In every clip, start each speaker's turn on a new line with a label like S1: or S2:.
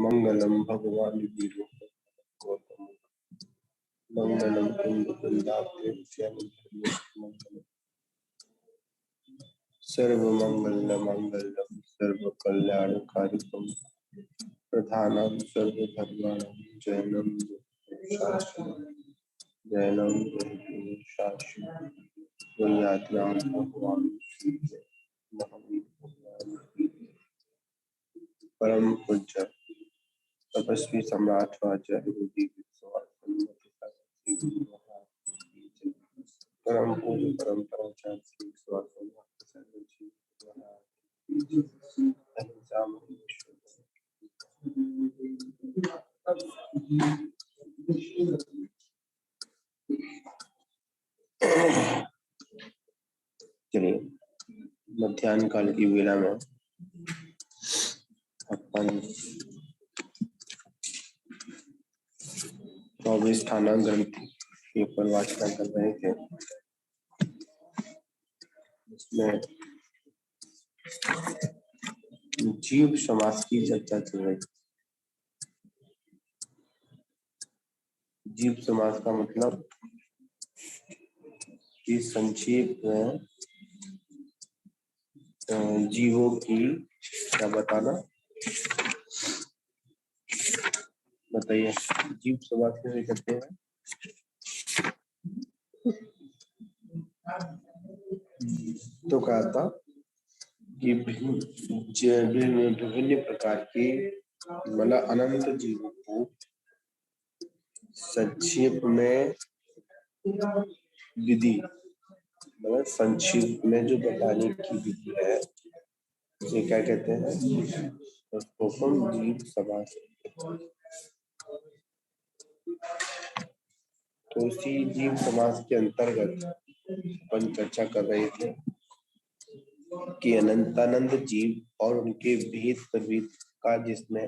S1: मंगलम भगवान वीरो गौतम मंगलम कुंद कुंदाब्दे मंगलम सर्वमंगल मंगलम सर्व कल्याणकारिकम प्रधानम सर्वधर्माणां जैनम शास्त्रम यात्रां भगवान महावीर भगवान परम पूज्य तपस्वी सम्राट राजा परम पूज्य परम्पराचार्य श्री चलिए मध्याह्न काल की वेला में अपन 24 ठाना ग्रंथ के ऊपर वाचना कर रहे थे। इसमें जीव समास की चर्चा चल रही। जीव समास का मतलब कि संक्षेप में जीवों की क्या बताना, बताइए। जीव समास कैसे करते हैं? तो कहा था कि विभिन्न प्रकार के मतलब अनंत जीवों को संक्षेप में विधि, मतलब संक्षेप में जो बताने की विधि है उसे क्या कहते हैं? उसको हम जीव समास। तो उसी जीव समास के अंतर्गत अपन चर्चा कर रहे थे कि अनंतानंद जीव और उनके भेद प्रभेद का जिसमें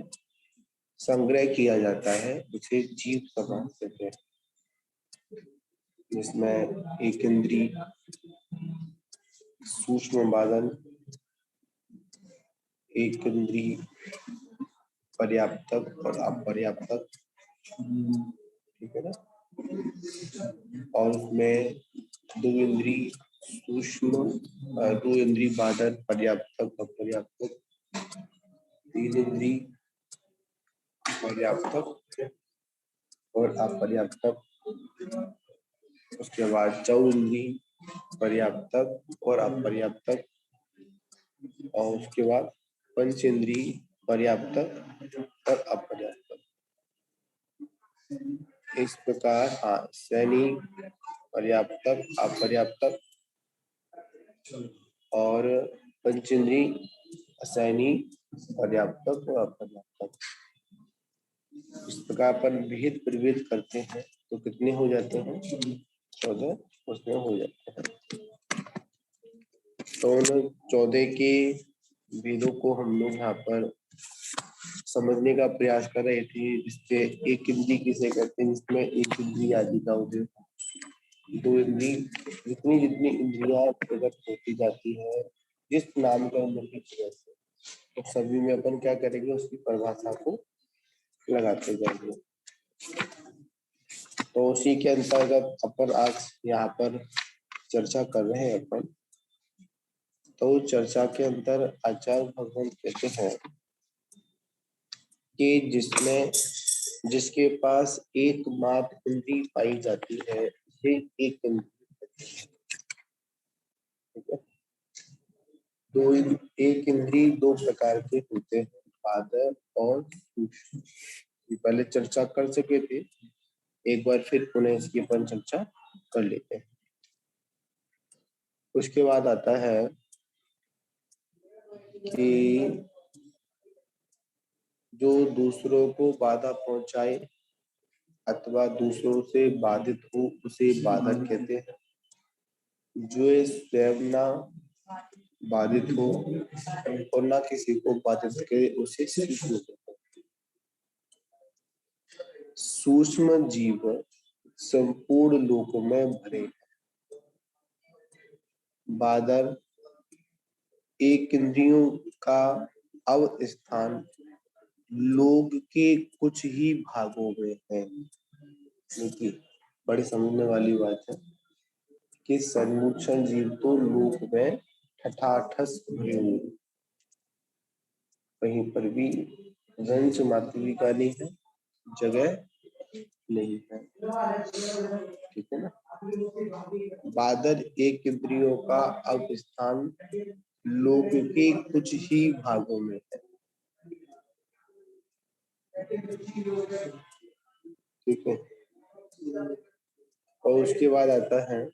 S1: संग्रह किया जाता है उसे जीव समास कहते हैं। जिसमें एक इंद्री, सूक्ष्म बादन, एक इंद्री, पर्याप्तक और अपर्याप्तक, ठीक है ना। और उसमें दो इंद्री सूक्ष्म, दो इंद्री बादन, पर्याप्तक, अपर्याप्तक, तीन इंद्री पर्याप्तक और अपर्याप्तक, उसके बाद चौइंद्री पर्याप्तक और अपर्याप्तक, और उसके बाद पंचेंद्री पर्याप्तक और अपर्याप्तक। इस प्रकार सैनी पर्याप्तक, अपर्याप्तक और पंचेंद्री असैनी, पर्याप्तक और अपर्याप्तक। इस प्रकार अपन भेद प्रभेद करते हैं तो कितने हो जाते हैं? 14 उसमें हो जाते हैं। तो उन 14 के भेदों को हम लोग यहाँ पर समझने का प्रयास कर रहे थे। इसके एक इंद्री किसे कहते हैं? जिसमें एक इंद्री आदि का उदय, दो इंद्री, जितनी जितनी इंद्रियां प्रकट होती जाती है जिस नामकरण की वजह से, तो सभी में अपन क्या करेंगे? उसकी परिभाषा को लगाते जाएंगे। तो उसी के अंतर्गत अपन आज यहाँ पर चर्चा कर रहे हैं अपन। तो चर्चा के अंतर आचार्य भगवान कहते हैं कि जिसके पास एकमात्र इंद्री पाई जाती है उसे एक इंद्री, ठीक है। एक इंद्री दो प्रकार के होते हैं, बादर और सूक्ष्म। पहले चर्चा कर चुके थे, एक बार फिर पुनः इसकी अपन चर्चा कर लेते हैं। उसके बाद आता है कि जो दूसरों को बाधा पहुंचाए अथवा दूसरों से बाधित हो उसे बाधक कहते हैं। जो स्वयं ना बाधित हो और ना किसी को बाधित करे उसे सूक्ष्म कहते हैं। सूक्ष्म जीव संपूर्ण लोक में भरे, बादर एक इंद्रियों का अवस्थान लोग के कुछ ही भागों में है। देखिए बड़ी समझने वाली बात है कि सन्मुक्षण जीव तो लोक में ठठाठस भरे हुए, कहीं पर भी रंच मात्र भी का नहीं है, जगह नहीं है। ठीक है ना। बादर एक इंद्रियों का अब स्थान लोक के कुछ ही भागों में है। ठीक है। और उसके बाद आता है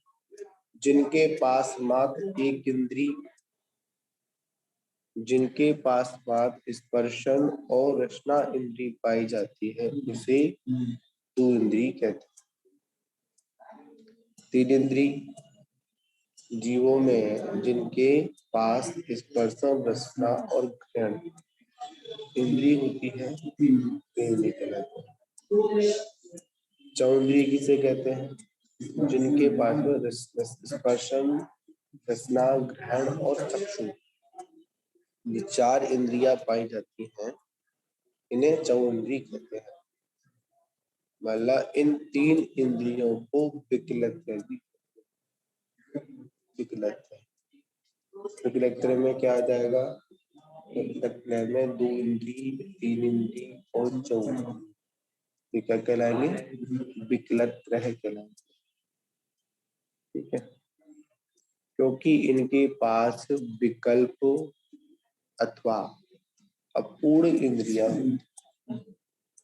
S1: जिनके पास मात्र एक इंद्री, जिनके पास मात्र स्पर्शन और रचना इंद्री पाई जाती है उसे दो इंद्री कहते हैं। तीन इंद्री जीवों में जिनके पास स्पर्शन रचना और घ्राण इंद्री होती है वे इंद्री कहलाते हैं। चौंद्री किसे कहते हैं? जिनके पास में स्पर्शन रसना ग्रहण और चक्षु ये चार इंद्रियां पाई जाती हैं, इन्हें चौंद्री कहते हैं। मतलब इन तीन इंद्रियों को विकलत्र में क्या आ जाएगा? विकलत्र में दो इंद्री, तीन इंद्री और चौंद्री क्या कहलाएंगे? विकलत्र कहलाएंगे। ठीक है। क्योंकि इनके पास विकल्प अथवा अपूर्ण इंद्रियां,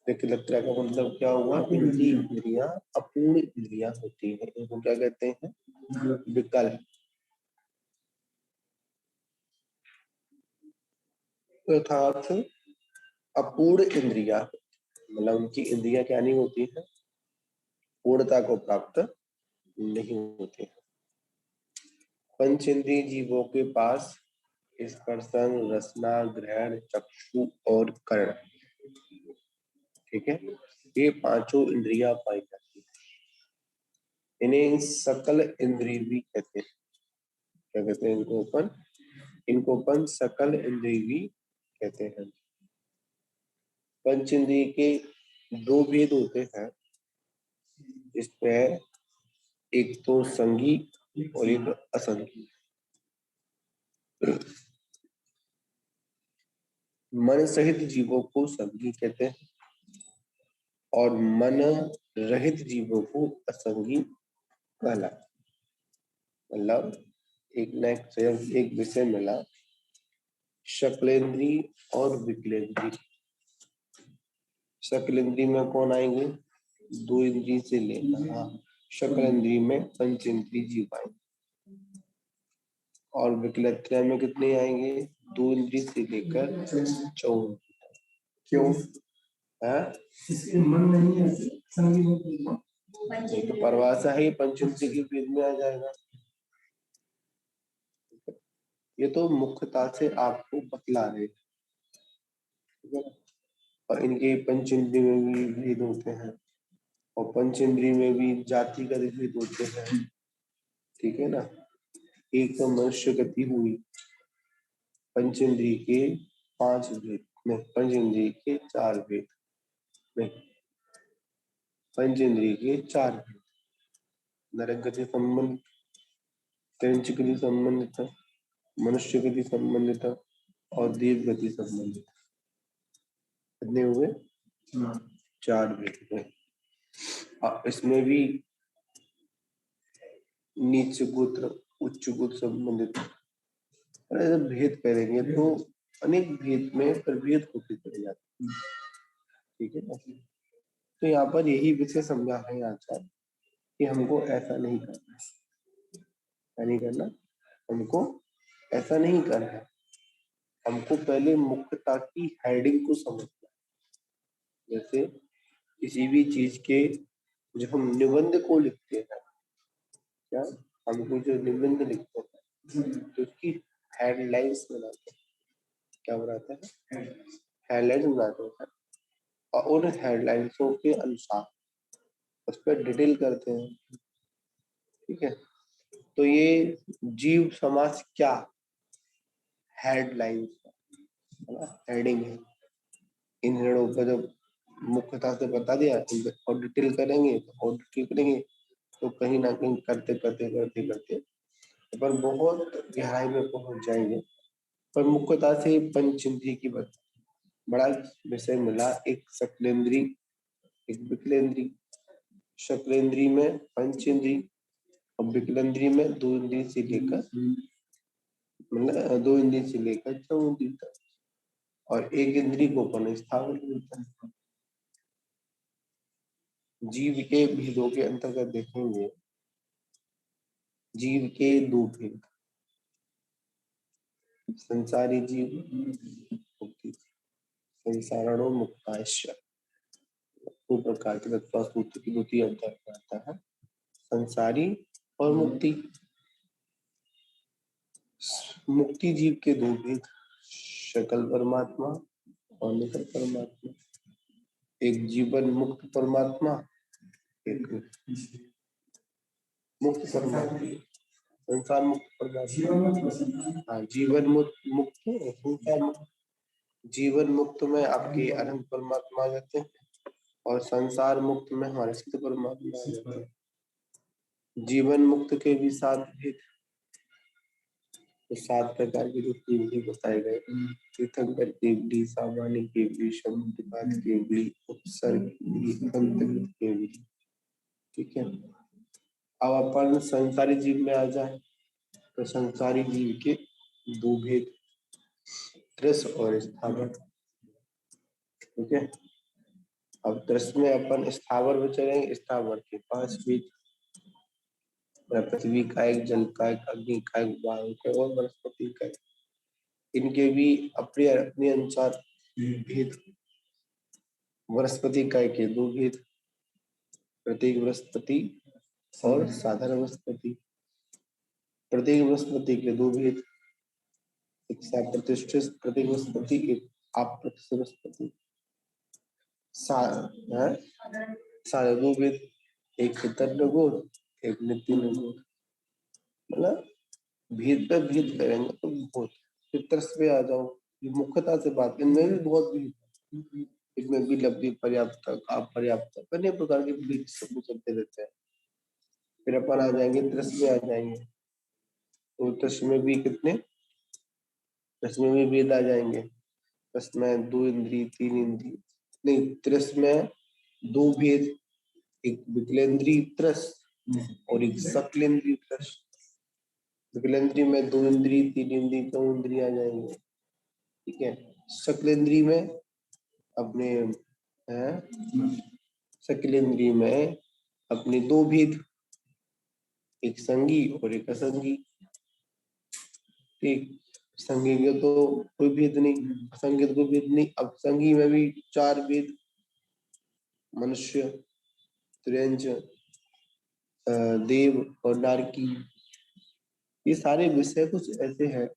S1: विकलत्र का मतलब क्या हुआ? इनकी इंद्रियां अपूर्ण इंद्रियां होती हैं, इनको क्या कहते हैं? विकल्प। अर्थात अपूर्ण इंद्रियां, मतलब उनकी इंद्रियां क्या नहीं होती है? पूर्णता को प्राप्त नहीं होते। पंच इंद्रिय जीवों के पास स्पर्शन रसना ग्रहण चक्षु और कर्ण, ठीक है, ये पांचों इंद्रियां पाई जाती है। इन्हें सकल इंद्रिय भी कहते हैं। क्या कहते हैं इनको अपन सकल इंद्रिय भी कहते हैं। पंच इंद्रिय के दो भेद होते हैं इसमें, एक तो संगी और एक असंगी। मन सहित जीवों को संगी कहते हैं और मन रहित जीवों को असंगी कहलाते। मतलब एक न एक विषय मिला, शकलेंद्री और विकलेंद्री। शकलेंद्री में कौन आएंगे? दो इंद्री से लेकर, हाँ, शकलेंद्री में पंच इंद्री जीव आएंगे और विकलत्र में कितने आएंगे? दो इंद्री से लेकर चौन। क्यों है? मन नहीं है, तो परिभाषा है पंच इंद्री के भेद में आ जाएगा। ये तो मुख्यता से आपको बतला रहे, ठीक है। और इनके पंच इंद्री में भी भेद होते हैं और पंच इंद्री में भी जातिगत भेद होते हैं, ठीक है ना। एक तो मनुष्य गति हुई, पंच इंद्री के पांच भेद नहीं, पंच इंद्री के चार भेद नहीं, पंच इंद्री के चार भेद। नरक गति संबंध, क्रंच गति संबंधित, मनुष्य गति संबंधित और देव गति संबंधित। कितने हुए? चार भेद में। इसमें भी नीच गोत्र उच्च गोत्र संबंधित भेद करेंगे तो अनेक भेद में प्रभेद होते चले जाते हैं, ठीक है ना। तो यहाँ पर यही विषय समझा है आचार्य कि हमको ऐसा नहीं करना है। क्या नहीं करना? हमको ऐसा नहीं करना है। हमको पहले मुख्यता की हेडिंग को समझना है। जैसे किसी भी चीज के जब हम निबंध को लिखते हैं, क्या हमको जो निबंध लिखते हैं तो उसकी हेडलाइंस बनाते हैं। क्या बनाते हैं? हेडलाइंस बनाते हैं और उन हेडलाइंसों के अनुसार उस पर डिटेल करते हैं, ठीक है। तो ये जीव समाज क्या हेडलाइंस है ना, हेडिंग है। इन ऋणों को जब मुख्यता से बता दिया और डिटेल करेंगे और डिटेल करेंगे तो कहीं ना कहीं करते करते करते करते अपन बहुत गहराई में पहुंच जाएंगे। पर मुख्यता से पंचेंद्रिय की बड़ा विषय मिला, एक शकलेंद्री एक विकलेंद्री। शकलेंद्री में पंचेंद्री और विकलेंद्री में दो इंद्री से लेकर मतलब दो इंद्री से लेकर चौंद्री तक और एक इंद्री को अपन स्थावर मिलता है। जीव के भेदों के अंतर्गत देखेंगे, जीव के दो भेद, संसारी जीव मुक्ति, संसारणो मुक्ताश्च, दो प्रकार के तत्व सूत्र की द्वितीय अध्याय में आता है, संसारी और मुक्ति। मुक्ति जीव के दो भेद, शकल परमात्मा और निकल परमात्मा। एक जीवन मुक्त परमात्मा, एक मुक्त परमात्मा, संसार मुक्त परमात्मा। हाँ, जीवन मुक्त संसार मुक्त। जीवन मुक्त में आपके अनंत परमात्मा आ जाते हैं और संसार मुक्त में हमारे सिद्ध परमात्मा आ जाते हैं। जीवन मुक्त के भी सात भेद, तो 7 प्रकार के जो केवली बताए गए, तीर्थंकर केवली, सामान्य केवली, शब्दपात केवली, उपसर्ग केवली, अंतर्गत केवली। ठीक है, अब अपन संसारी जीव में आ जाए तो संसारी जीव के दो भेद, त्रस और स्थावर। ठीक है, अब त्रस में अपन स्थावर में चलेंगे, स्थावर के 5 भेद, पृथ्वी का एक, जल का एक, अग्नि का एक, वायु का और वनस्पति का एक। इनके भी अपने अपने अनुसार भेद। वनस्पति काय के दो भेद, प्रत्येक वनस्पति और साधारण वनस्पति। प्रत्येक वनस्पति के दो भेद, एक प्रतिष्ठित प्रत्येक वनस्पति, एक अप्रतिष्ठित वनस्पति। सारे दो भेद, एक तन्नगोर, एक नित्य नगोर। मतलब भेद पे भेद करेंगे तो बहुत। फिर तरस पे आ जाओ, ये मुख्यता से बात, इनमें भी बहुत भेद, इसमें भी लब्धि पर्याप्त अपर्याप्त अन्य प्रकार के भेद सब चलते रहते हैं। फिर अपन आ जाएंगे त्रस में आ जाएंगे, तो त्रस में भी कितने, त्रस में भी भेद आ जाएंगे। त्रस में 2 इंद्री 3 इंद्री नहीं, त्रस में 2 भेद, एक विकलेंद्री त्रस और एक शकलेंद्री त्रस। विकलेंद्री में 2 इंद्री 3 इंद्री 2 इंद्री आ जाएंगे। ठीक है, शकलेंद्री में अपने शकलेंद्री में अपने 2 भेद, एक संगी और एक असंगी। ठीक, संगी का तो कोई भेद नहीं, असंगी तो कोई भेद नहीं। अब संगी में भी 4 भेद, मनुष्य, त्रियंज, देव और नारकी। ये सारे विषय कुछ ऐसे हैं,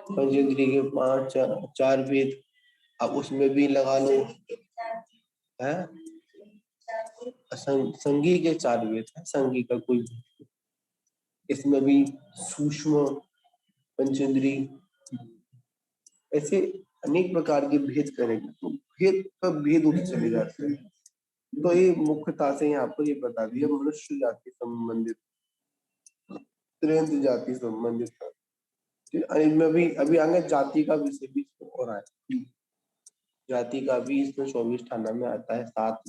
S1: पंचेंद्रिय के 5 4 भेद। अब उसमें भी लगा लो है, संगी के 4 भेद है, संगी का कोई भेद नहीं। इसमें भी सूक्ष्म पंचेंद्री, ऐसे अनेक प्रकार के भेद करेंगे तो भेद पर भेद उठ चले जाते हैं। तो ये मुख्यता से यहाँ पर ये बता दिया, मनुष्य जाति संबंधित, त्रियंत जाति संबंधित। इनमें भी अभी आगे जाति का विषय भी हो रहा है, जाति का भी इसमें 24 थाना में आता है, 7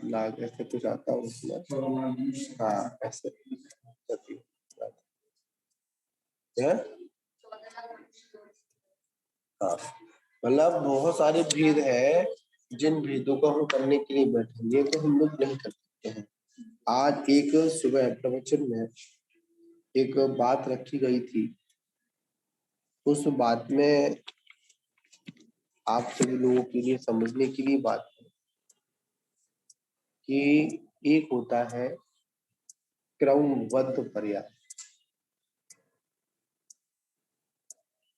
S1: लाख ऐसे कुछ आता है उसमें। हाँ ऐसे है, हाँ मतलब बहुत सारे भेद है, जिन भेदों को हम करने के लिए बैठेंगे तो हम लोग नहीं कर सकते हैं। आज एक सुबह प्रवचन में एक बात रखी गई थी, उस बात में आप सभी लोगों के लिए समझने के लिए बात है कि एक होता है क्रमबद्ध पर्याय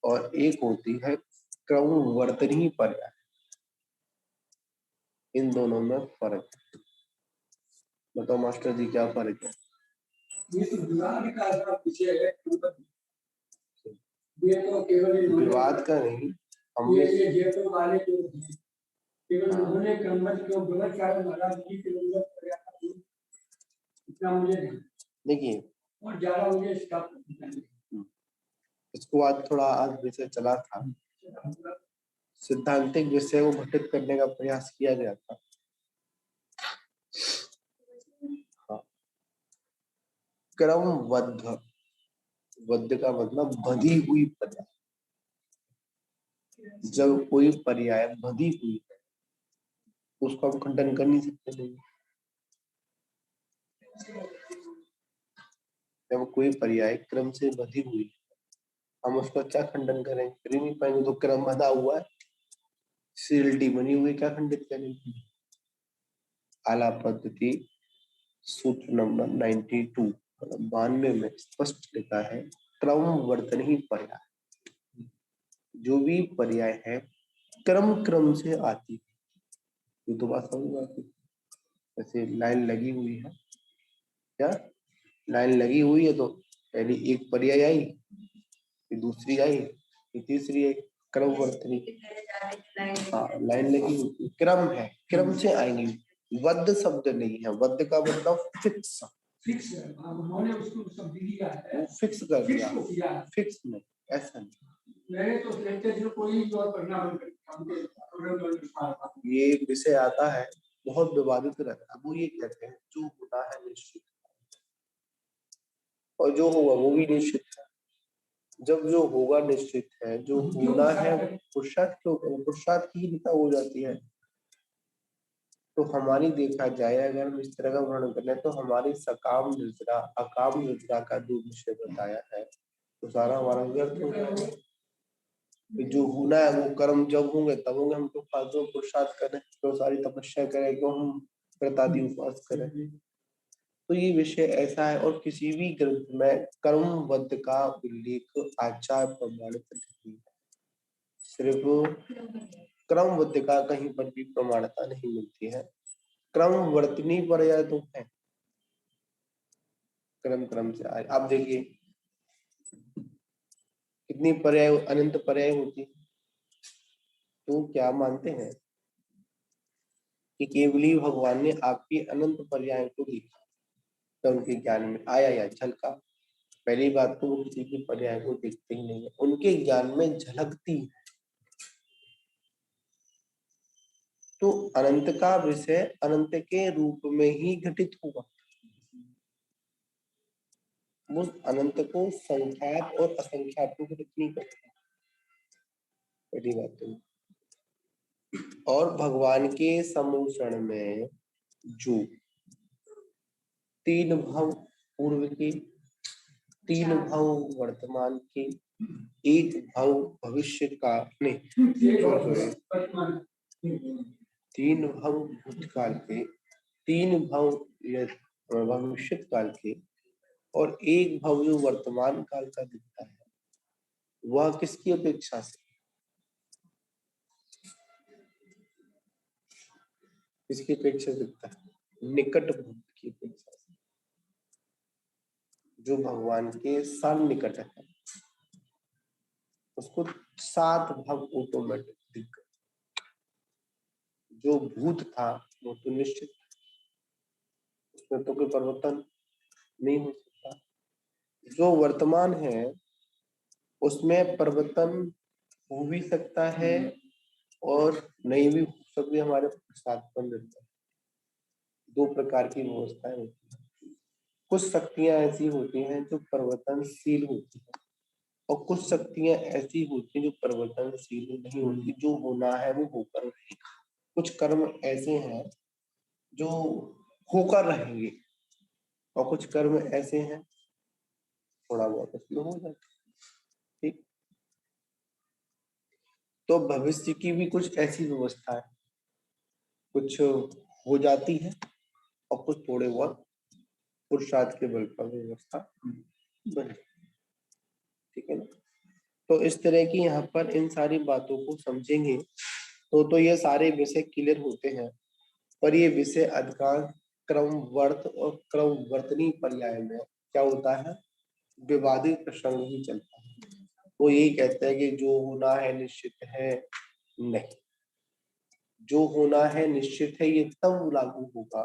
S1: और एक होती है क्रमवर्तनी पर्याय। इन दोनों में फर्क है, बताओ मास्टर जी क्या फर्क है?
S2: ये तो केवल
S1: विवाद का नहीं, हमने
S2: ये जयपुर वाले जो केवल उन्होंने क्रमबद्ध क्यों गलत कारण महाराज जी के लोग इतना मुझे
S1: देखिए,
S2: और ज्यादा मुझे इसका
S1: इसको आज थोड़ा आज विषय चला था, सिद्धांतिक विषय को घटित करने का प्रयास किया गया था। हाँ, क्रमबद्ध, बद्ध का मतलब बधी हुई पर्याय। जब कोई पर्याय बधी हुई है उसको हम खंडन कर नहीं सकते। नहीं, जब कोई पर्याय क्रम से बधी हुई है हम उसका क्या खंडन करेंगे? कर ही नहीं पाएंगे। तो क्रम बधा हुआ है, सीएलटी बनी हुई, क्या खंडित करेंगे? आला पद्धति सूत्र नंबर 92 मतलब 92 में स्पष्ट लिखा है, क्रम वर्तन ही पर्याय। जो भी पर्याय है क्रम से आती है। ये तो बात समझ में आती है। जैसे लाइन लगी हुई है, क्या लाइन लगी हुई है तो पहले एक पर्याय आई, फिर दूसरी आई, फिर तीसरी आई, क्रम वर्तनी। हाँ, लाइन लगी हुई क्रम है, क्रम से आएंगी। वद्ध शब्द नहीं है, वद्ध का मतलब फिक्स,
S2: फिक्स उन्होंने उसको शब्द दिया है,
S1: फिक्स कर दिया, फिक्स नहीं, ऐसा नहीं।
S2: मैंने तो लेक्चर जो कोई और पढ़ना बंद
S1: ये विषय आता है, बहुत विवादित रहता है। वो ये कहते हैं जो होता है निश्चित और जो होगा वो भी निश्चित है। जब जो होगा निश्चित है, जो होना है पुरुषार्थ की ही दिशा हो जाती है। तो हमारी देखा जाए अगर हम इस तरह का वर्णन करें तो हमारी सकाम निद्रा अकाम निद्रा का जो विषय बताया है तो सारा हमारा व्यर्थ हो जाएगा। जो होना है वो कर्म जब होंगे तब होंगे। हम तो फालतू पुरुषार्थ करें, तो सारी तपस्या करें, क्यों हम प्रतादि उपवास करें? तो ये विषय ऐसा है। और किसी भी ग्रंथ में कर्मबद्ध का उल्लेख आचार प्रमाणित नहीं है। सिर्फ क्रमबद्ध का कहीं पर भी प्रमाणता नहीं मिलती है। क्रम वर्तनी पर्याय तो है, क्रम से आए। आप देखिए कितनी पर्याय, अनंत पर्याय होती है। तो क्या मानते हैं कि केवल ही भगवान ने आपकी अनंत पर्याय को देखा तो उनके ज्ञान में आया या झलका? पहली बात तो वो किसी के पर्याय को देखते ही नहीं है, उनके ज्ञान में झलकती है। तो अनंत का विषय अनंत के रूप में ही घटित हुआ। उस अनंत को संख्यात और असंख्यात को घटित नहीं करते, पहली बात तो। और भगवान के समूषण में जो तीन भाव पूर्व के, तीन भाव वर्तमान के, एक भाव भविष्य का, नहीं तीन भाव भूतकाल के, तीन भाव भविष्य काल के और एक भाव जो वर्तमान काल का दिखता है, वह किसकी अपेक्षा से, किसकी अपेक्षा दिखता है? निकट भूत की अपेक्षा से। जो भगवान के सन्निकट है उसको 7 भाव ऑटोमेटिक दिख गए। जो भूत था वो तो निश्चित, उसमें तो कोई परिवर्तन नहीं हो सकता। जो वर्तमान है उसमें परिवर्तन हो भी सकता है और नहीं भी हो सकती, हमारे साथ पर निर्भर। दो प्रकार की व्यवस्थाएं होती है। कुछ शक्तियां ऐसी होती हैं जो परिवर्तनशील होती है और कुछ शक्तियां ऐसी होती हैं जो परिवर्तनशील नहीं होती। जो होना है वो होकर रहेगा। कुछ कर्म ऐसे हैं जो होकर रहेंगे और कुछ कर्म ऐसे हैं थोड़ा बहुत उसमें हो जाते। ठीक, तो भविष्य की भी कुछ ऐसी व्यवस्था है, कुछ हो जाती है और कुछ थोड़े बहुत पुरुषार्थ के बल पर व्यवस्था बने। ठीक है ना? तो इस तरह की यहाँ पर इन सारी बातों को समझेंगे तो ये सारे विषय क्लियर होते हैं। पर ये विषय अधिकांश क्रमवर्त और क्रमवर्तनी पर्याय में क्या होता है, विवादित प्रसंग ही चलता है। वो यही कहता है कि जो होना है निश्चित है नहीं, जो होना है निश्चित है ये तब लागू होगा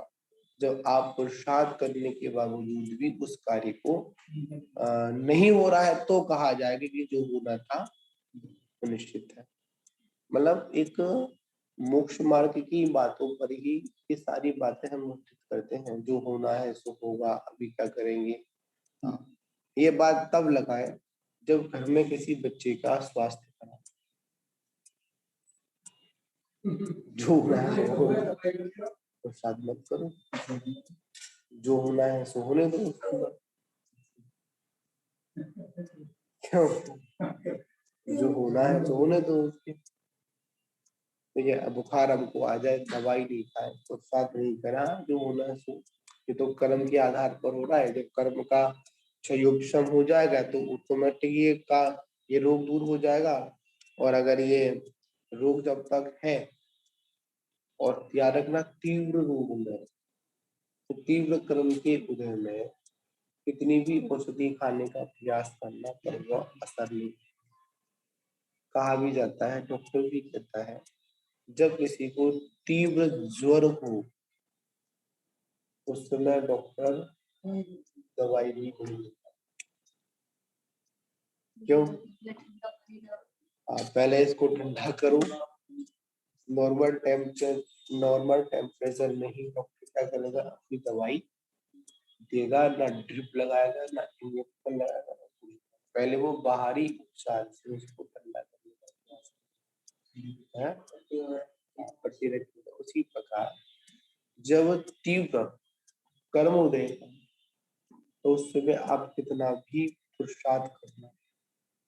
S1: जब आप पुरुषार्थ करने के बावजूद भी उस कार्य को नहीं हो रहा है, तो कहा जाएगा कि जो होना था वो निश्चित है। मतलब एक मोक्ष मार्ग की बातों पर ही ये सारी बातें हम उचित करते हैं। जो होना है सो होगा, अभी क्या करेंगे। हाँ, ये बात तब लगाए जब घर में किसी बच्चे का स्वास्थ्य खराब, जो होना है सो होगा, प्रसाद मत करो, जो होना है सो होने दो उसके बाद। क्यों? जो होना है सो होने दो उसके। तो ये बुखार हमको आ जाए, दवाई नहीं खाए, प्रसाद नहीं करा, जो होना है सो। ये तो कर्म के आधार पर हो रहा है। जब कर्म का क्षयोपशम हो जाएगा तो ऑटोमेटिक ये रोग दूर हो जाएगा। और अगर ये रोग जब तक है और याद रखना तीव्र रोग में, तो तीव्र कर्म के उदय में कितनी भी औषधि खाने का प्रयास करना पर वह असर नहीं। कहा भी जाता है, डॉक्टर भी कहता है, जब किसी को तीव्र ज्वर हो उस समय डॉक्टर दवाई भी नहीं देता। क्यों? पहले इसको ठंडा करो, नॉर्मल टेम्परेचर में ही डॉक्टर क्या करेगा, अपनी दवाई देगा, ना ड्रिप लगाएगा ना इंजेक्शन लगाएगा। पहले वो बाहरी उपचार से उसको ठंडा करेगा, पट्टी रखेगा। उसी प्रकार जब तीव्र कर्म उदय तो उस समय आप कितना भी पुरुषार्थ करना,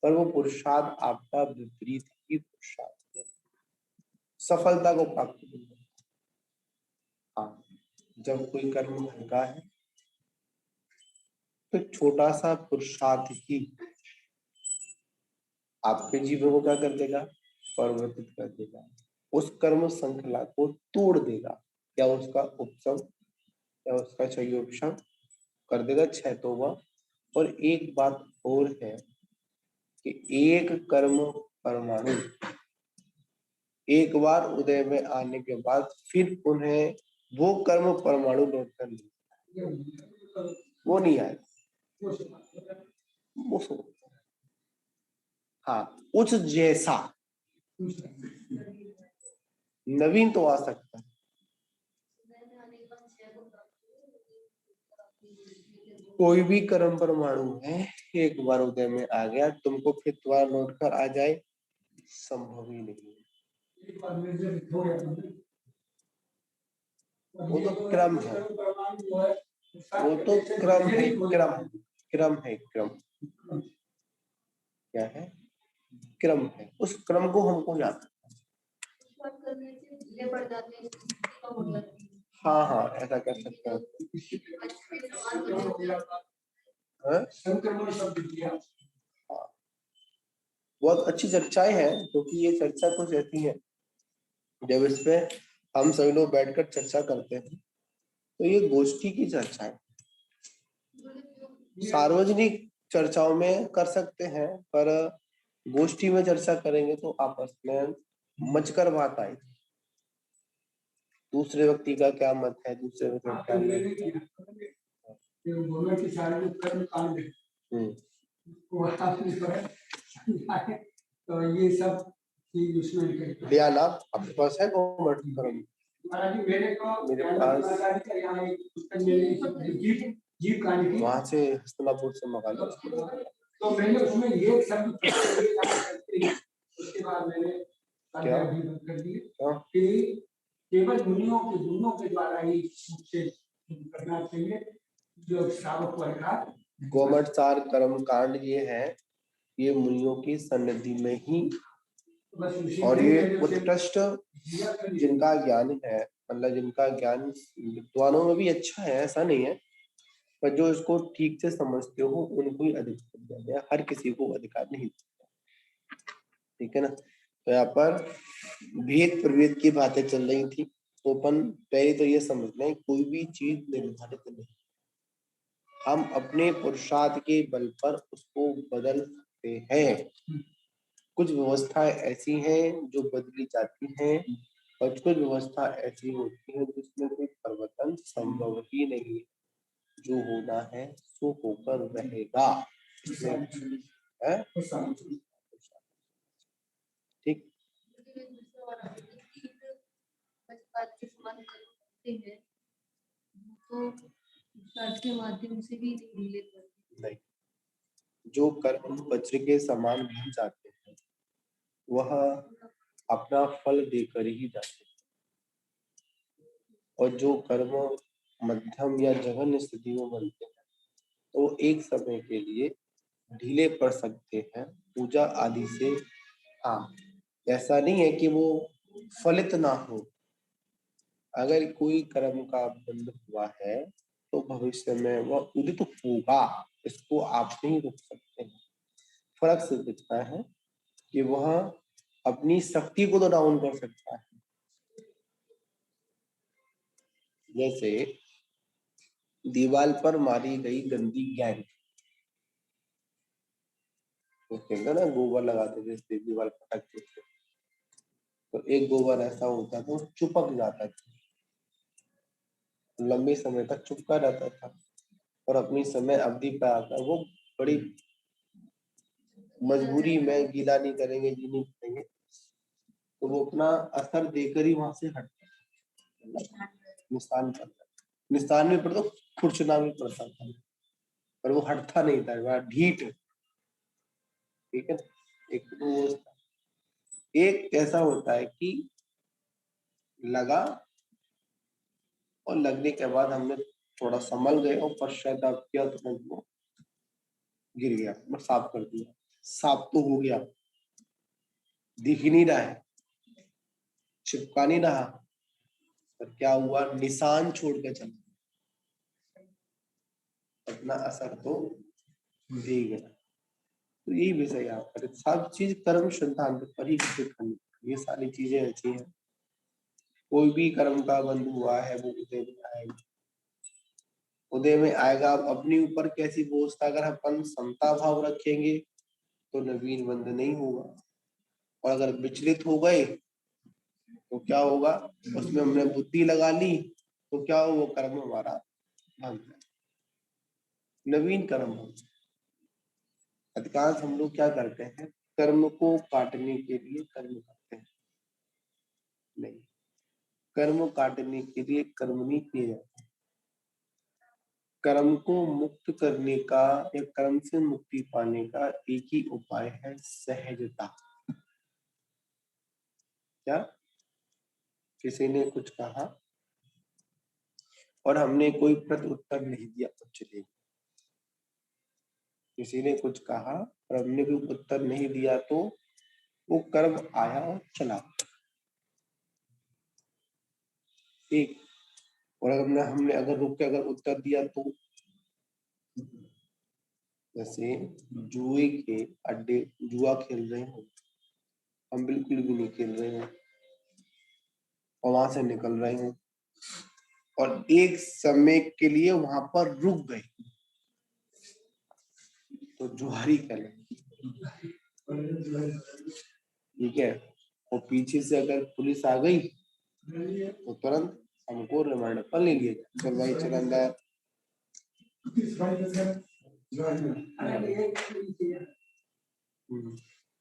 S1: पर वो पुरुषार्थ आपका विपरीत ही पुरुषार्थ है, सफलता को प्राप्त नहीं होगा। हाँ, जब कोई कर्म हल्का है तो छोटा सा पुरुषार्थ ही आपके जीवन को क्या कर देगा, परिवर्तित कर देगा। उस कर्म श्रृंखला को तोड़ देगा, या उसका उपशम या उसका क्षयोपशम कर देगा, क्षय तो हुआ। और एक बात और है कि एक कर्म परमाणु एक बार उदय में आने के बाद फिर उन्हें वो कर्म परमाणु लौट कर नहीं, वो नहीं आएगा। वो हाँ, उस जैसा नवीन तो आ सकता है। कोई भी कर्म परमाणु है, एक बार उदय में आ गया, तुमको फिर दोबारा लौट कर आ जाए, संभव ही नहीं। वो तो क्रम है, वो तो क्रम है, क्रम है, क्रम क्या है, क्रम है। उस क्रम को हमको याद, हाँ हाँ ऐसा कर सकते हैं। बहुत अच्छी चर्चाएं हैं, क्योंकि ये चर्चा कुछ ऐसी है, जब इस पे हम सभी लोग बैठकर चर्चा करते हैं तो ये गोष्ठी की चर्चा है। सार्वजनिक चर्चाओं में कर सकते हैं, पर गोष्ठी में चर्चा करेंगे तो आपस में मचकर बात आएगी। दूसरे व्यक्ति का क्या मत है, दूसरे व्यक्ति का क्या मत। तो ये सब चीज उसमें ध्यान आपके पास है गवर्नमेंट मेरे पास वहां से हस्तनापुर से मंगा लो। तो मैंने उसमें ये शब्द उसके बाद मैंने क्या कि केवल मुनियों के द्वारा ही करना चाहिए, जो श्रावक वर्ग गोमट सार कर्म कांड ये है, ये मुनियों की सन्निधि में ही, और ये उत्कृष्ट जिनका ज्ञान है, मतलब जिनका ज्ञान विद्वानों में भी अच्छा है ऐसा नहीं है, पर जो इसको ठीक से समझते हो उनको ही अधिकार दिया गया, हर किसी को अधिकार नहीं, ठीक है ना। तो यहाँ पर भेद प्रभेद की बातें चल रही थी, तो अपन पहले तो ये समझ लें, कोई भी चीज निर्धारित नहीं, हम अपने पुरुषार्थ के बल पर उसको बदल सकते सकते हैं। कुछ व्यवस्थाएं ऐसी हैं जो बदली जाती हैं और कुछ व्यवस्था ऐसी होती है जिसमें कोई परिवर्तन संभव ही नहीं है। जो होना है सो होकर रहेगा। है? ठीक।
S3: के माध्यम से भी
S1: नहीं, जो कर्म वज्र के समान बन जाते हैं वह अपना फल देकर ही जाते हैं, और जो कर्म मध्यम या जघन्य स्थिति में बनते हैं तो एक समय के लिए ढीले पड़ सकते हैं पूजा आदि से। हाँ, ऐसा नहीं है कि वो फलित ना हो। अगर कोई कर्म का बंध हुआ है तो भविष्य में वह उदित होगा, इसको आप नहीं रोक सकते हैं। फर्क सिर्फ इतना है कि वह अपनी शक्ति को तो डाउन कर सकता है। जैसे दीवार पर मारी गई गंदी गैंग, तो कहते ना गोबर लगाते थे दीवार पटकते थे, तो एक गोबर ऐसा होता था चिपक जाता था, लंबे समय तक चिपका रहता था और अपनी समय अवधि पर आकर वो बड़ी मजबूरी में गीला नहीं करेंगे, जी नहीं करेंगे, तो वो अपना असर देकर ही वहां से हटता, निशान पड़ता, निशान भी पड़ता, खुरचना भी पड़ता था, पर वो हटता नहीं था, वह ढीठ। ठीक है। एक तो वो था। एक ऐसा होता है कि लगा और लगने के बाद हमने थोड़ा संभल गए और पश्चाताप किया तो वो गिर गया, मैं साफ कर दिया, साफ तो हो गया, दिख ही नहीं रहा है, चिपका नहीं रहा, पर क्या हुआ, निशान छोड़ के चल, अपना असर तो दे गया। तो यही विषय आप करें, सब चीज कर्म सिद्धांत पर ही करनी। ये सारी चीजें ऐसी हैं, कोई भी कर्म का बंध हुआ है वो उदय में आएगा, उदय में आएगा। अब अपने ऊपर कैसी बोझ था, अगर अपन समता भाव रखेंगे तो नवीन बंध नहीं होगा, और अगर विचलित हो गए तो क्या होगा, उसमें हमने बुद्धि लगा ली तो क्या हो, वो कर्म हमारा भंग है, नवीन कर्म भंग। अधिकांश हम लोग क्या करते हैं, कर्म को काटने के लिए कर्म करते हैं, नहीं, कर्म काटने के लिए कर्म नहीं किए जाते। कर्म को मुक्त करने का या कर्म से मुक्ति पाने का एक ही उपाय है, सहजता। क्या किसी ने कुछ कहा और हमने कोई प्रत्युत्तर नहीं दिया तो चलेगा, किसी ने कुछ कहा और हमने कोई उत्तर नहीं दिया तो वो कर्म आया और चला। एक, और अगर हमने अगर रुक के अगर उत्तर दिया तो, जैसे जुए के अड्डे, जुआ खेल रहे हो, हम बिल्कुल भी नहीं खेल रहे हैं और वहां से निकल रहे हैं और एक समय के लिए वहां पर रुक गए तो जुआरी कहलाएंगे। ठीक है। और पीछे से अगर पुलिस आ गई तो तुरंत हमको रिमांड पर ले लिया जाए, चल भाई चल अंदर।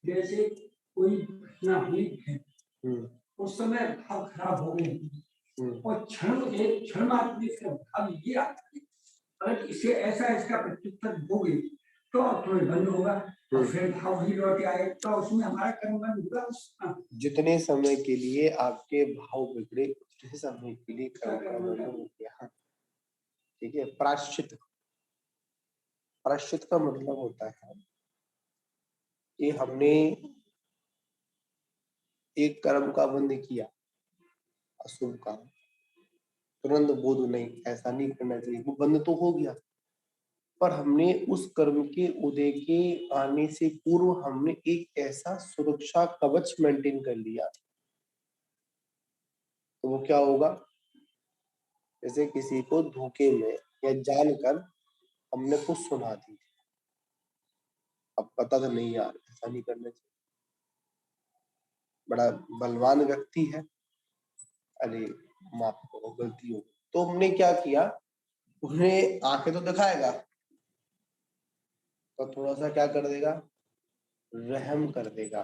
S2: जैसे कोई घटना हुई है, उस समय भाव खराब हो गए और एक क्षण मात्र से भाव ये आता है, अगर इसे ऐसा इसका प्रत्युत्तर दोगे तो तुम्हें बंद होगा और फिर भाव ही लौट आए तो उसमें हमारा कर्म बंद होगा।
S1: जितने समय के लिए आपके भाव बिगड़े उतने समय के लिए कर्म का बंधन हो गया। ठीक है। प्रायश्चित, प्रायश्चित का मतलब होता है कि हमने एक कर्म का बंध किया, अशुभ का, तुरंत बोध नहीं, ऐसा नहीं करना चाहिए, वो बंद तो हो गया, पर हमने उस कर्म के उदय के आने से पूर्व हमने एक ऐसा सुरक्षा कवच मेंटेन कर लिया, तो वो क्या होगा, जैसे किसी को धोखे में या जानकर हमने कुछ सुना दी, अब पता तो नहीं यार, ऐसा नहीं करना चाहिए, बड़ा बलवान व्यक्ति है, अरे माफ करो गलती हो। तो हमने क्या किया, उन्हें आंखें तो दिखाएगा तो थोड़ा सा क्या कर देगा, रहम कर देगा।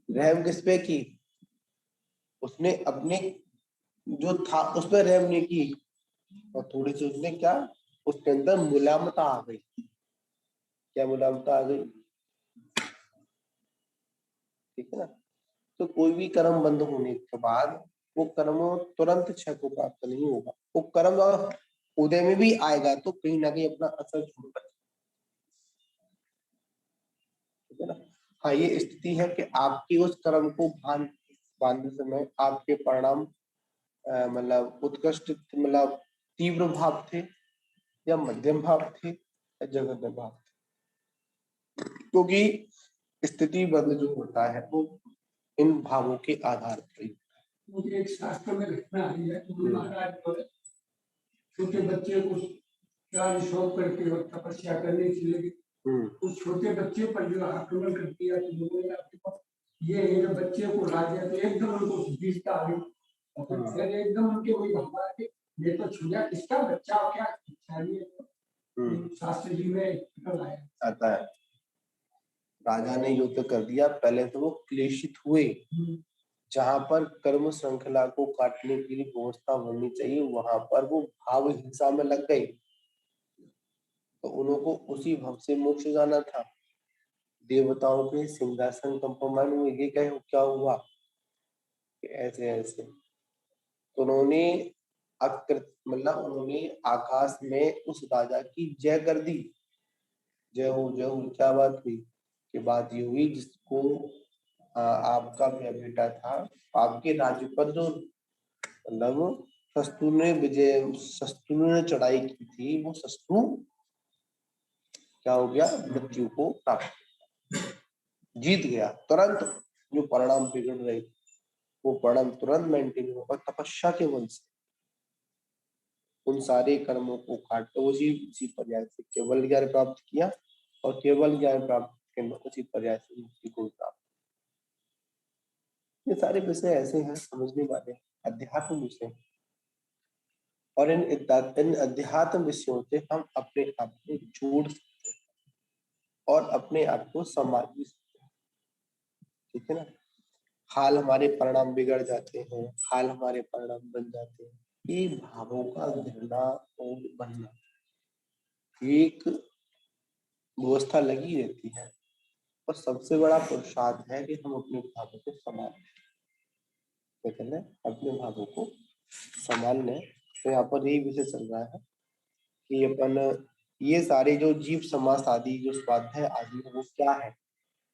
S1: रहम किस पे की, उसने अपने जो था उस पर रहम नहीं की, और थोड़ी सी उसने क्या, उसके अंदर मुलायमता आ गई। क्या मुलायमता आ गई, ठीक है ना। तो कोई भी कर्म बंद होने के बाद वो कर्म तुरंत क्षय को प्राप्त नहीं होगा, वो कर्म उदय में भी आएगा तो कहीं ना कहीं अपना असर छोड़कर, ठीक है ना। हाँ, ये स्थिति है कि आपकी उस कर्म को बांधते समय आपके परिणाम मतलब उत्कृष्ट, मतलब तीव्र भाव थे या मध्यम भाव थे या जघन्य भाव थे, क्योंकि स्थिति बंद जो होता है वो इन भावों के आधार पर ही।
S2: मुझे एक शास्त्र में लिखना है कि महाराज छोटे बच्चे को शौक करके और तपस्या करने के लिए उस छोटे बच्चे पर जो आक्रमण कर दिया, तो लोगों ने आपके पास ये बच्चे को राजा तो एकदम उनको बीचता है, फिर एकदम उनके वही भावना के ये तो छुआ किसका बच्चा हो, क्या चाहिए, शास्त्र जी में
S1: आता है। राजा ने युद्ध कर दिया, पहले तो वो क्लेशित हुए, जहां पर कर्म श्रृंखला को काटने की व्यवस्था होनी चाहिए वहां पर वो भाव हिंसा में लग गए, तो उनको उसी भाव से मोक्ष जाना था। देवताओं के सिंहासन कंपमान हुए, ये क्या हुआ कि ऐसे ऐसे, तो उन्होंने मतलब उन्होंने आकाश में उस राजा की जय कर दी, जय हो जय हो। क्या बात हुई कि बात ये हुई जिसको आपका बेटा था, आपके राज्य पर जो मतलब शत्रु ने चढ़ाई की थी, वो शत्रु क्या हो गया, मृत्यु को प्राप्त, जीत गया तुरंत। जो परिणाम बिगड़ रहे वो परिणाम तुरंत मेंटेन हुआ, और तपस्या के बल से उन सारे कर्मों को काट कर उसी पर्याय से केवल ज्ञान प्राप्त किया, और केवल ज्ञान प्राप्त करके उसी पर्याय से मुक्ति को प्राप्त। ये सारे विषय ऐसे हैं समझने वाले, अध्यात्म विषय, और इन अध्यात्म विषयों से हम अपने आप को जोड़ सकते हैं और अपने आप को संभाल भी सकते हैं, ठीक है ना। हाल हमारे परिणाम बिगड़ जाते हैं, हाल हमारे परिणाम बन जाते हैं, ये भावों का गिरना और बनना एक व्यवस्था लगी रहती है, और सबसे बड़ा पुरुषार्थ है कि हम अपने भावों को संभाल लें, अपने भावों को संभाल लें। तो यहाँ पर यही विषय चल रहा है कि अपन ये सारे जो जीव समास आदि जो स्वाध्याय आदि है वो क्या है,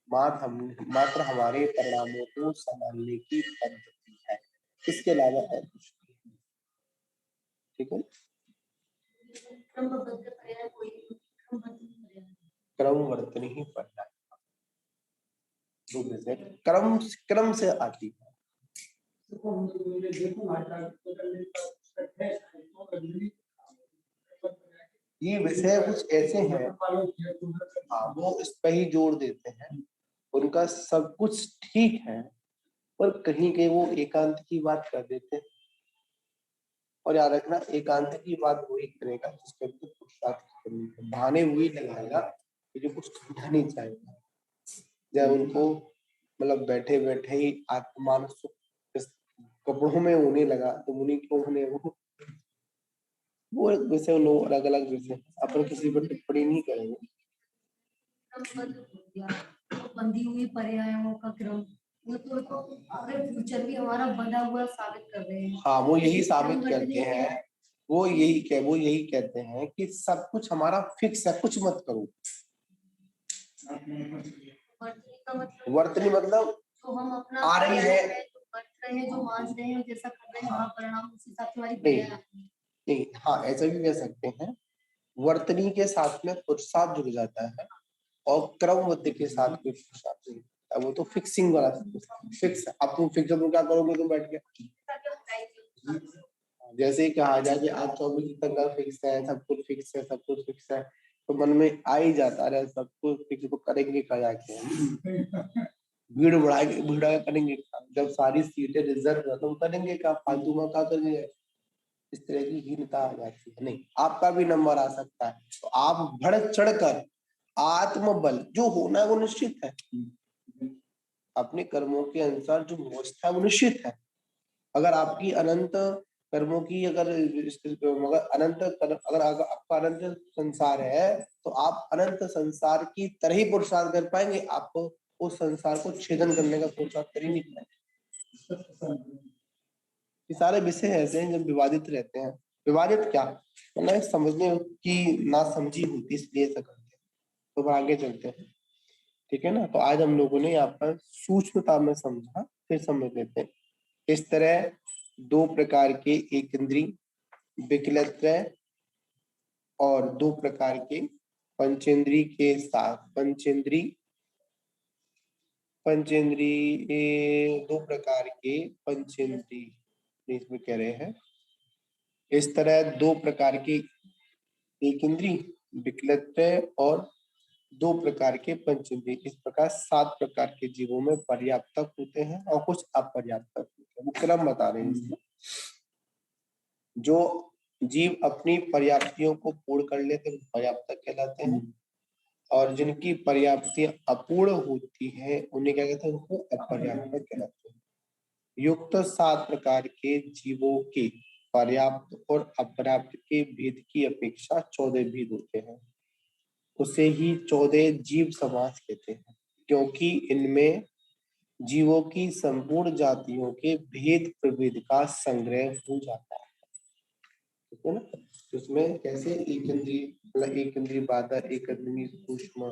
S1: मात्र हमारे परिणामों को संभालने की पद्धति है, इसके अलावा और कुछ नहीं, ठीक है। क्रमवर्तन ही पर्याय, क्रम क्रम से आती है। ये विषय कुछ ऐसे हैं, हाँ वो इस पर ही जोर देते हैं, उनका सब कुछ ठीक है पर कहीं कहीं वो एकांत की बात कर देते हैं, और याद रखना एकांत की बात वही करेगा जिसके अंदर पुरुषार्थ की कमी है, बहाने वही लगाएगा कि जो कुछ करना नहीं चाहेगा। जब उनको मतलब बैठे बैठे ही आत्मान कपड़ों में होने लगा तो मुनि क्यों होने, वो वैसे लोग अलग अलग विषय, अपन किसी पर टिप्पणी नहीं करेंगे।
S3: बंधी हुई पर्यायों का क्रम तो अगर फ्यूचर भी हमारा बंधा हुआ साबित कर रहे हैं।
S1: हाँ वो यही साबित करते हैं, वो यही कहते हैं कि सब कुछ हमारा फिक्स है, कुछ मत करो। वर्तनी मतलब
S3: तो हम अपना
S1: आ रही है,
S3: जो मान रहे हैं, जैसा कर रहे हैं, हाँ परिणाम उस हिसाब से
S1: नहीं, हाँ ऐसा भी कह सकते हैं, वर्तनी के साथ में पुरुषार्थ जुड़ जाता है और क्रमवृद्धि के साथ में पुरुषार्थ जुड़ जाता है, वो तो फिक्सिंग वाला फिक्स है। अब तुम फिक्स तुम क्या करोगे, तुम बैठ के जैसे ही कहा जाए कि आज 24 तक का फिक्स है, सब कुछ फिक्स है, सब कुछ फिक्स है, तो मन में आ ही जाता है सबको, किसी को करेंगे क्या जाके, भीड़ बढ़ा करेंगे क्या? जब सारी सीटें रिजर्व है तो करेंगे क्या, फालतू में क्या करेंगे? इस तरह की हीनता आ जाती है। नहीं, आपका भी नंबर आ सकता है, तो आप बढ़ चढ़कर आत्मबल जो होना है वो निश्चित है, अपने कर्मों के अनुसार जो व्यवस्था है वो निश्चित है। अगर आपकी अनंत कर्मों की अगर अगर आपका अनंत संसार है तो आप अनंत संसार की तरह ही पुरुषार्थ कर पाएंगे, आपको उस संसार को छेदन करने का पुरुषार्थ कर ही नहीं पाएंगे। ये सारे विषय ऐसे हैं जब विवादित रहते हैं। विवादित क्या मतलब समझने की ना समझी होती, इसलिए ऐसा करते हैं। तो आगे चलते हैं, ठीक है ना। तो आज हम लोगों ने यहाँ पर सूक्ष्मता में समझा, फिर समझ लेते हैं। इस तरह दो प्रकार के एक इंद्रिय विकलत्रय और दो प्रकार के पंचेंद्रिय के साथ पंचेंद्रिय दो प्रकार के पंचेंद्रिय इसमें कह रहे हैं। इस तरह दो प्रकार के एक इंद्रिय विकलत्रय और दो प्रकार के पंचेंद्रिय, इस प्रकार 7 प्रकार के जीवों में पर्याप्तक होते हैं और कुछ अपर्याप्तक होते हैं। वो क्रम बता रहे हैं इसमें। जो जीव अपनी पर्याप्तियों को पूर्ण कर लेते हैं पर्याप्तक कहलाते हैं, और जिनकी पर्याप्ति अपूर्ण होती है उन्हें क्या कहते हैं, उनको अपर्याप्तक कहलाते हैं। युक्त 7 प्रकार के जीवों के पर्याप्त और अपर्याप्त के भेद की अपेक्षा 14 भेद होते हैं। उसे ही 14 जीव समास कहते हैं, क्योंकि इनमें जीवों की संपूर्ण जातियों के भेद प्रभेद का संग्रह हो जाता है, ठीक है ना। उसमें कैसे एक इंद्रिय बादर, एक इंद्रिय सूक्ष्म,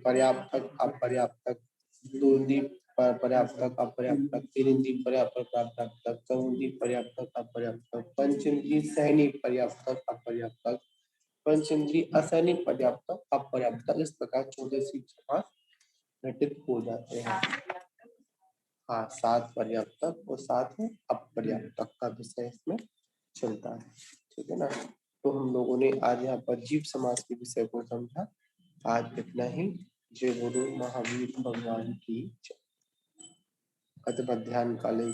S1: पर्याप्तक अपर्याप्तक, दो इंद्रिय पर्याप्तक अपर्याप्तक, तीन इंद्रिय पर्याप्तक अपर्याप्तक, चौंद्रिय पर्याप्तक अपर्याप्तक, पंचेंद्रिय सहनी पर्याप्तक अपर्याप्तक, पंचेंद्रिय असहनी पर्याप्तक अपर्याप्तक, इस प्रकार 14 समास घटित हो जाते हैं। हाँ, 7 पर्याप्तक और 7 अपर्याप्तक का विषय इसमें चलता है, ठीक है ना। तो हम लोगों ने आज यहाँ पर जीव समास के विषय को समझा। आज इतना ही। जय गुरु महावीर भगवान की जय। अथ मध्याह्न कालीन